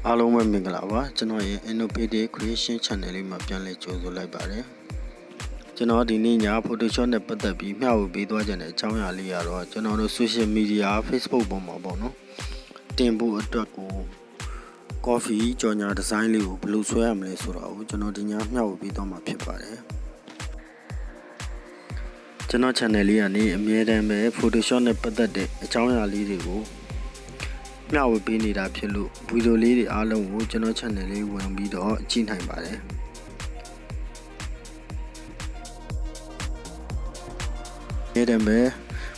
အားလုံးပဲမင်္ဂလာပါကျွန်တော်ရဲ့ Innovative Creation Channel လေးမှာပြန်လည်ကြိုဆိုလိုက်ပါတယ်ကျွန်တော်ဒီနေ့ည Photoshop နဲ့ပတ်သက်ပြီးမျှဝေပေးသွားကြတဲ့အကြောင်းအရာလေးကတော့ကျွန်တော်တို့ Social Media Facebook ပေါ်မှာပေါ့နော်တင်ဖို့အတွက်ကို Coffee ကြော်ညာ Design လေးကိုဘယ်လိုဆွဲရမလဲဆိုတာကိုကျွန်တော်ဒီညမျှဝေပေးသွားမှာဖြစ်ပါတယ်ကျွန်တော် Channel လေးကနေအမြဲတမ်းပဲ Photoshop နဲ့ပတ်သက်တဲ့အကြောင်းအရာလေးတွေကိုမျှဝေပေးနေတာဖြစ်လို့ဗီဒီယိုလေးတွေအားလုံးကိုကျွန်တော် channel လေးဝင်ပြီးတော့ကြည့်နိုင်ပါတယ်။ဒီတည်းမဲ့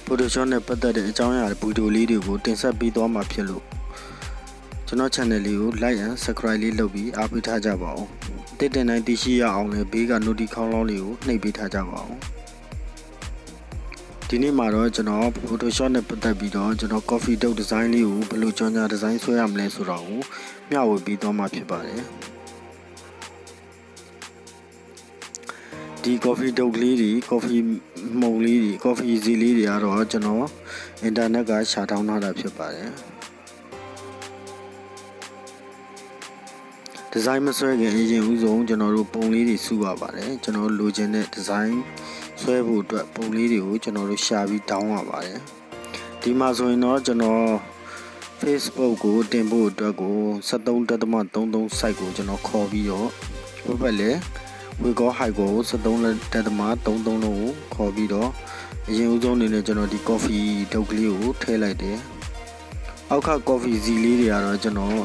Photoshop နဲ့ပတ်သက်တဲ့အကြောင်းအရာဗီဒီယိုလေးတွေကိုတင်ဆက်ပေးသွားမှာဖြစ်လို့ကျွန်တော် channel လေးကို like and subscribe လေးလုပ်ပြီးအားပေးထားကြပါဦး။တစ်တင်တိုင်းသိရှိရအောင်လည်းဘေးက notification လောင်းလေးကိုနှိပ်ပေးထားကြပါဦး။ဒီနေ့မှာတော့ကျွန်တော် Photoshop နဲ့ပတ်သက်ပြီးတော့ကျွန်တော် coffee dog design လေးကိုဘယ်လိုကြော်ညာ design ဆွဲရမလဲဆိုတာကိုမျှဝေပေးသွားမှာဖြစ်ပါတယ်ဒီ coffee dog လေးတွေ coffee မှုန်လေးတွေ coffee စီလေးတွေကတော့ကျွန်တော် internet ကရှာတောင်းထားတာဖြစ်ပါတယ် design မဆွဲခင်အရင်ဦးဆုံးကျွန်တော်တို့ပုံလေးတွေစုရပါတယ်ကျွန်တော်လိုချင်တဲ့ designဆွဲဖို့အတွက်ပုံလေးတွေကိုကျွန်တော်တို့ရှာပြီးတောင်းရပါတယ်ဒီမှာဆိုရင်တော့ကျွန်တော် Facebook ကိုတင်ဖို့အတွက်ကို 13.33 site ကိုကျွန်တော်ခေါ်ပြီးတော့ဘက်ဘက်လေ Wiggle height ကို 13.33 လုံးကိုခေါ်ပြီးတော့အရင်ဦးဆုံးအနေနဲ့ကျွန်တော်ဒီ coffee ဒုတ်ကလေးကိုထည့်လိုက်တယ်အောက်က coffee စီလေးတွေကတော့ကျွန်တော်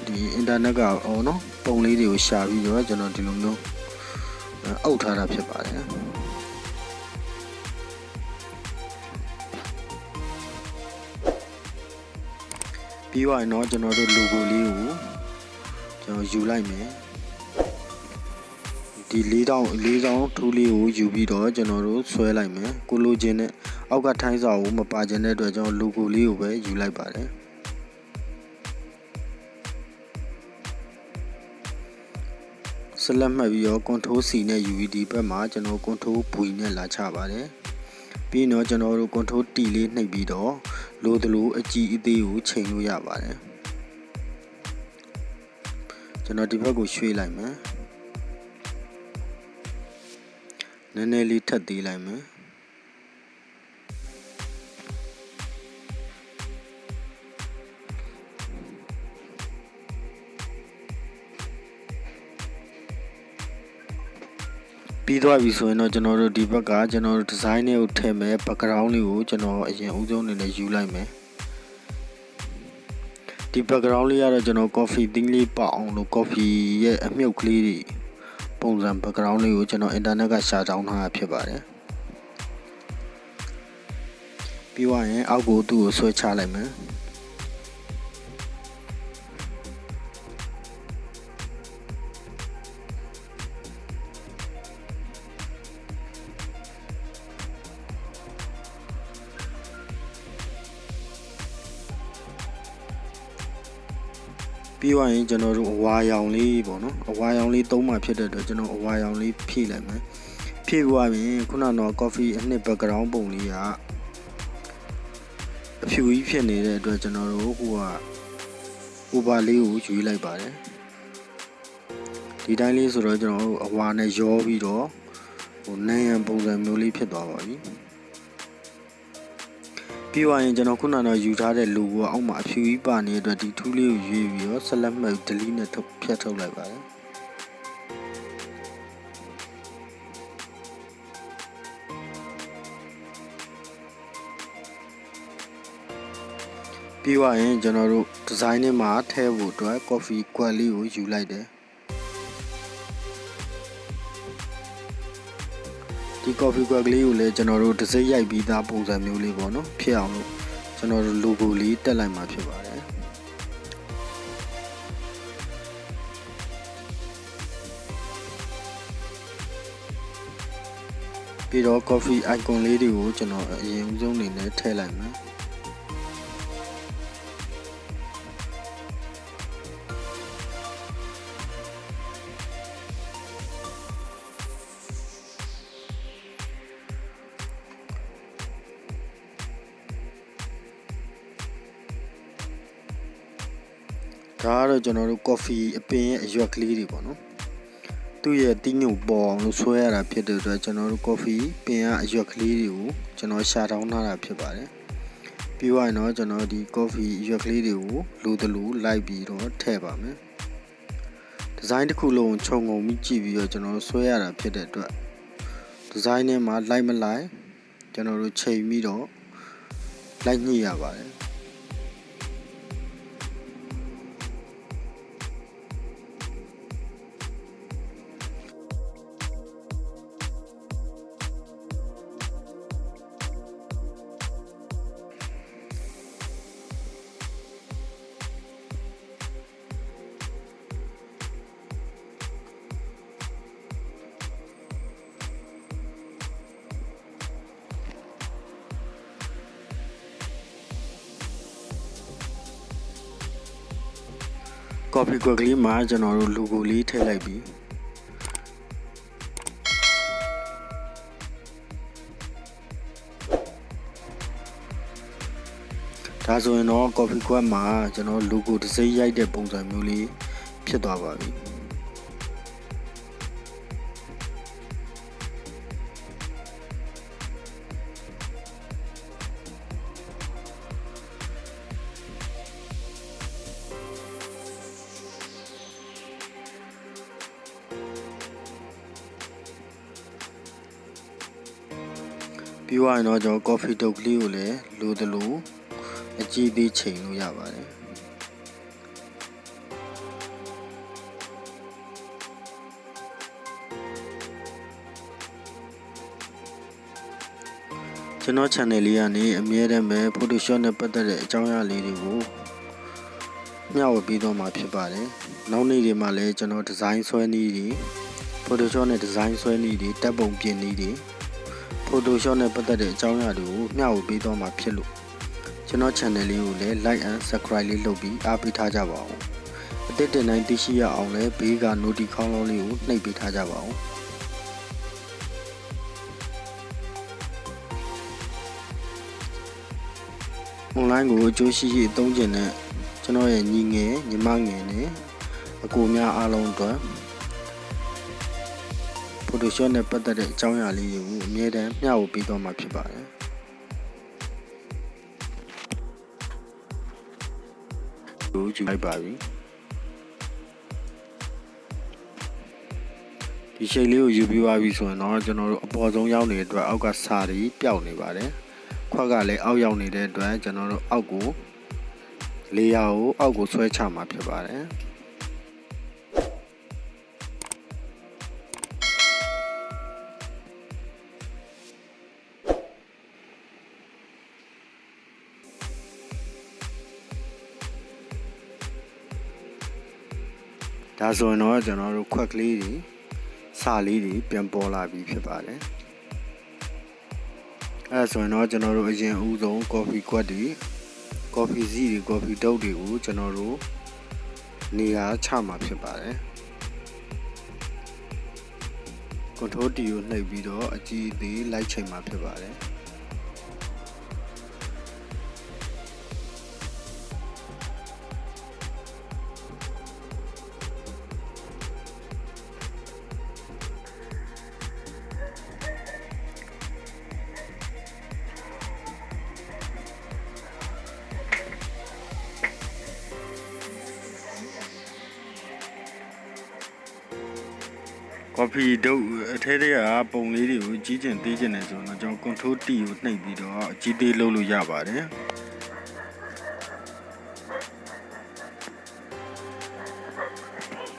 ဒီ internet ကဟောနော်ပုံလေးတွေကိုရှာပြီးတော့ကျွန်တော်ဒီလိုမျိုးအုပ်ထားတာဖြစ်ပါတယ်ပြီးသွားရင်တော့ကျွန်တော်တို့ logo လေးကိုကျွန်တော်ယူလိုက်မယ်ဒီ၄တောင်းထူးလေးကိုယူပြီးတော့ကျွန်တော်တို့ဆွဲလိုက်မယ်ကိုလိုချင်တဲ့အောက်ကထိုင်းစာကိုမပါချင်တဲ့အတွက်ကျွန်တော် logo လေးကိုပဲယူလိုက်ပါတယ်ဆက်လက်မှတ်ပြီးတော့ control C နဲ့ UVD ဘက်မှာကျွန်တော် control V နဲ့လာချပါတယ်ပြီးတော့ကျွန်တော်တို့ control T လေးနှိပ်ပြီးတော့လိုသလိုအကြည့်အသေးကိုချိန်လို့ရပါတယ်ကျွန်တော်ဒီဘက်ကိုရွှေ့လိုက်မယ်နည်းနည်းလေးထပ်သေးလိုက်မယ်ပြီးသွားပြီဆိုရင်တော့ကျွန်တော်တို့ဒီဘက်ကကျွန်တော်တို့ design တွေကိုထည့်မယ် background လေးကိုကျွန်တော်အရင်ဦးဆုံးအနေနဲ့ယူလိုက်မယ်ဒီ background လေးကတော့ကျွန်တော် coffee thing လေးပေါအောင်လို့ coffee ရဲ့အမြုပ်ကလေးတွေပုံစံ background လေးကိုကျွန်တော် internet ကရှာတောင်းထားတာဖြစ်ပါတယ်ပြီးသွားရင်အောက်ကိုသူ့ကိုဆွဲချလိုက်မယ်ပြီးသွားရင်ကျွန်တော်တို့အဝါရောင်လေးပေါ့နော်အဝါရောင်လေးသုံးမှဖြစ်တဲ့အတွက်ကျွန်တော်အဝါရောင်လေးဖြည့်လိုက်မယ်ဖြည့်သွားရင်ခုနကတော့ coffee အနှစ် background ပုံလေးကအဖြူကြီးဖြစ်နေတဲ့အတွက်ကျွန်တော်တို့ဟိုက over လေးကိုယူလိုက်ပါတယ်ဒီတိုင်းလေးဆိုတော့ကျွန်တော်တို့အဝါနဲ့ရောပြီးတော့ဟိုနန်းရံပုံစံမျိုးလေးဖြစ်သွားပါပြီပြီးသွားရင်ကျွန်တော်ခုနကတော့ယူထားတဲ့ logo အောက်မှာအဖြူကြီးပါနေတဲ့အတွက်ဒီထူးလေးကိုရွေးပြီးတော့ဆက်လက်မှတ် delete နဲ့ဖြတ်ထုတ်လိုက်ပါတယ်ပြီးသွားရင်ကျွန်တော်တို့ design ထဲမှာထည့်ဖို့အတွက် coffee ကွက်လေးကိုယူလိုက်တယ်ဒီ coffee ကွက်ကလေးကိုလည်းကျွန်တော်တို့တစ်စိတ်ရိုက်ပြီးသားပုံစံမျိုးလေးပေါ့နော်ဖြစ်အောင်လို့ကျွန်တော်တို့ logo လေးတက်လိုက်မှာဖြစ်ပါတယ်ပြီးတော့ coffee icon လေးတွေကိုကျွန်တော်အရင်ဦးဆုံးအနေနဲ့ထည့်လိုက်မယ် ဒါကတော့ကျွန်တော်တို့ coffee အပင်ရဲ့အရွက်ကလေးတွေပေါ့နော်သူ့ရဲ့တင်းညို့ပေါ်အောင်လို့ဆွဲရတာဖြစ်တဲ့အတွက်ကျွန်တော်တို့ coffee ပင်ကအရွက်ကလေးတွေကိုကျွန်တော်ရှာတောင်းထားတာဖြစ်ပါတယ်ပြီးသွားရင်တော့ကျွန်တော်ဒီ coffee အရွက်ကလေးတွေကိုလိုတလူလိုက်ပြီးတော့ထည့်ပါမယ်ဒီဇိုင်းတစ်ခုလုံးခြုံငုံပြီးကြည့်ပြီးတော့ကျွန်တော်ဆွဲရတာဖြစ်တဲ့အတွက်ဒီဇိုင်းထဲမှာလိုက်မလိုက်ကျွန်တော်တို့ချိန်ပြီးတော့လိုက်ညှိရပါတယ်coffee ကွက်ကလေးမှာကျွန်တော်တို့ logo လေးထည့်လိုက်ပြီးဒါဆိုရင်တော့ coffee ကွက်မှာကျွန်တော် logo တစ်စိမ့်ရိုက်တဲ့ပုံစံမျိုးလေးဖြစ်သွားပါပြီပြီးသွားရင်တော့ကျွန်တော် coffee တုပ်ကလေးကိုလည်းလိုသလိုအကြည့်သေးချိန်လို့ရပါတယ်ကျွန်တော် channel လေးကနေအမြဲတမ်းပဲ Photoshop နဲ့ပတ်သက်တဲ့အကြောင်းအရာလေးတွေကိုမျှဝေပေးသွားမှာဖြစ်ပါတယ်နောက်နေ့တွေမှာလည်းကျွန်တော် design ဆွဲနည်းတွေ Photoshop နဲ့ design ဆွဲနည်းတွေတပ်ပုံပြင်နည်းတွေPhotoshop နဲ့ပတ်သက်တဲ့အကြောင်းအရာတွေကိုမျှဝေပေးသွားမှာဖြစ်လို့ကျွန်တော် channel လေးကိုလည်း like and subscribe လေးလုပ်ပြီးအားပေးထားကြပါဦးအသစ်တင်တိုင်းသိရှိရအောင်လည်းဘေးက notification ခေါင်းလုံးလေးကိုနှိပ်ပေးထားကြပါဦးonline ကိုအကျိုးရှိရှိအသုံးကျင်တဲ့ကျွန်တော်ရဲ့ညီငယ်ညီမငယ်နဲ့အကိုများအားလုံးအတွက်Photoshop နဲ့ပတ်သက်တဲ့အကြောင်းအရာလေးတွေကိုအမြဲတမ်းမျှဝေပေးသွားမှာဖြစ်ပါတယ်။ဒီကြည့်လိုက်ပါပြီ။ဒီရှိတ်လေးကိုယူပြီးပါပြီဆိုရင်တော့ကျွန်တော်တို့အပေါ်ဆုံးရောက်နေတဲ့အတွက်အောက်ကစာတွေပျောက်နေပါတယ်။ခွက်ကလည်းအောက်ရောက်နေတဲ့အတွက်ကျွန်တော်တို့အောက်ကိုလေယာဉ်ကိုအောက်ကိုဆွဲချမှာဖြစ်ပါတယ်။ဒါဆိုရင်တော့ကျွန်တော်တို့ခွက်ကလေးတွေစာလေးတွေပြန်ပေါ်လာပြီဖြစ်ပါတယ်အဲဆိုရင်တော့ကျွန်တော်တို့အရင်ဦးဆုံး coffee ကွက်တွေ coffee စီးတွေ coffee တုပ်တွေကိုကျွန်တော်တို့နေရာချမှာဖြစ်ပါတယ် control T ကိုနှိပ်ပြီးတော့အကြည့်အသေးလိုက်ချိန်မှာဖြစ်ပါတယ်coffee တုပ်အထဲထဲကပုံလေးတွေကိုကြီးကျင်သေးကျင်နေဆိုတော့ကျွန်တော် control T ကိုနှိပ်ပြီးတော့အကြီးသေးလုပ်လို့ရပါတယ်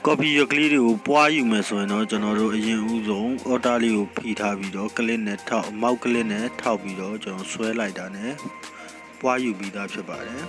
coffee ရကလေးတွေကိုပွားယူမယ်ဆိုရင်တော့ကျွန်တော်တို့အရင်ဦးဆုံး order လေးကိုဖိထားပြီးတော့ click နဲ့ထောက် mouse click နဲ့ထောက်ပြီးတော့ကျွန်တော်ဆွဲလိုက်တာနဲ့ပွားယူပြီးသားဖြစ်ပါတယ်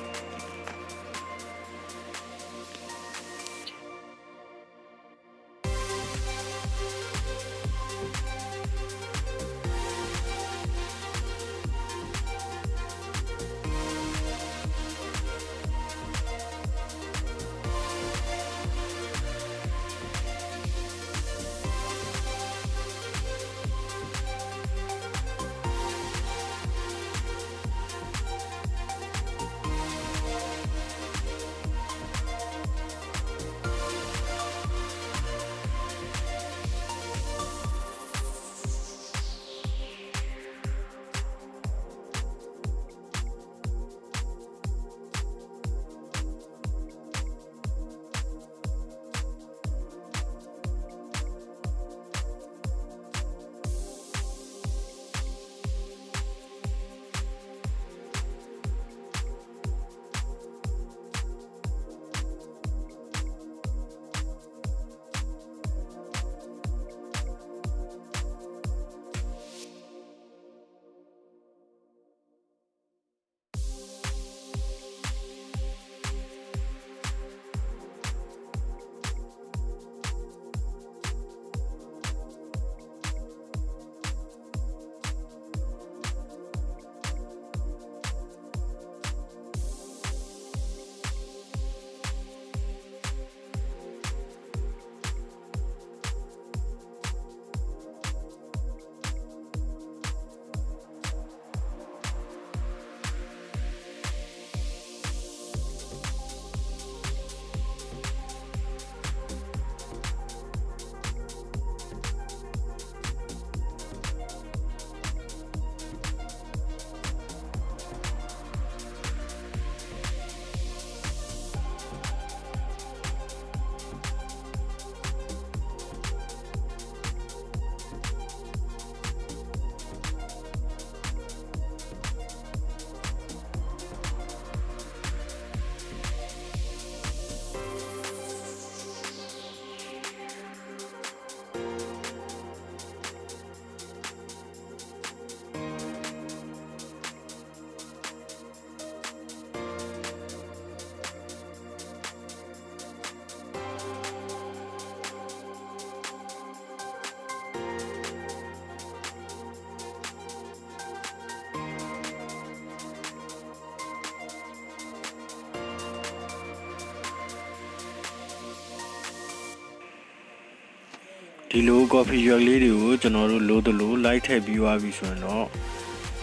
ဒီလို coffee ရွက်လေးတွေကိုကျွန်တော်တို့လိုသလိုလိုက်ထည့်ပြီးသွားပြီဆိုရင်တော့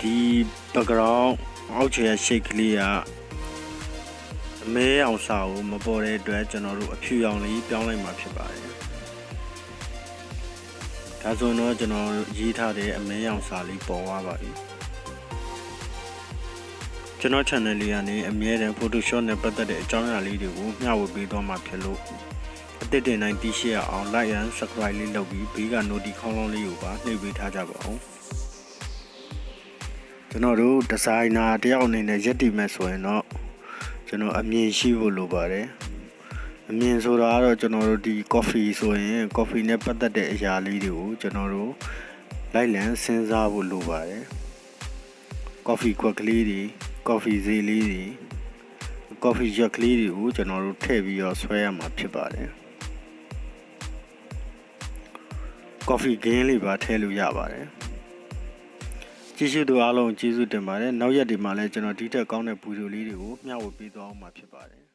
ဒီ background အောက်ခြေရဲ့ shade ကလေးကအမဲအောင်စာကိုမပေါ်တဲ့အတွက်ကျွန်တော်တို့အဖြူရောင်လေးပြောင်းလိုက်မှာဖြစ်ပါတယ်ဒါဆိုတော့ကျွန်တော်ရေးထားတဲ့အမဲရောင်စာလေးပေါ်သွားပါပြီကျွန်တော် channel လေးကနေအမြဲတမ်း Photoshop နဲ့ပတ်သက်တဲ့အကြောင်းအရာလေးတွေကိုမျှဝေပေးသွားမှာဖြစ်လို့အသစ်တင်တိုင်းသိရှိရအောင် like and subscribe လေးလုပ်ပြီးဘေးက notification ခေါင်းလုံးလေးကိုပါနှိပ်ပေးထားကြပါအောင်ကျွန်တော်တို့ designer တယောက်အနေနဲ့ရက်တည်မဲ့ဆိုရင်တော့ကျွန်တော်အမြင်ရှိဖို့လိုပါတယ်အမြင်ဆိုတာကတော့ကျွန်တော်တို့ဒီ coffee ဆိုရင် coffee နဲ့ပတ်သက်တဲ့အရာလေးတွေကိုကျွန်တော်တို့လိုက်လံစဉ်းစားဖို့လိုပါတယ် coffee ခွက်ကလေးတွေ coffee ဈေးလေးတွေ coffee ရွက်ကလေးတွေကိုကျွန်တော်တို့ထည့်ပြီးတော့ဆွဲရမှာဖြစ်ပါတယ် coffee ဂင်းလေးပါထည့်လို့ရပါတယ်ကြည့်ရှုသူအားလုံးကျေးဇူးတင်ပါတယ်နောက်ရက်ဒီမှာလည်းကျွန်တော်ဒီထက်ကောင်းတဲ့ဗီဒီယိုလေးတွေကိုမျှဝေပေးသွားအောင်မှာဖြစ်ပါတယ်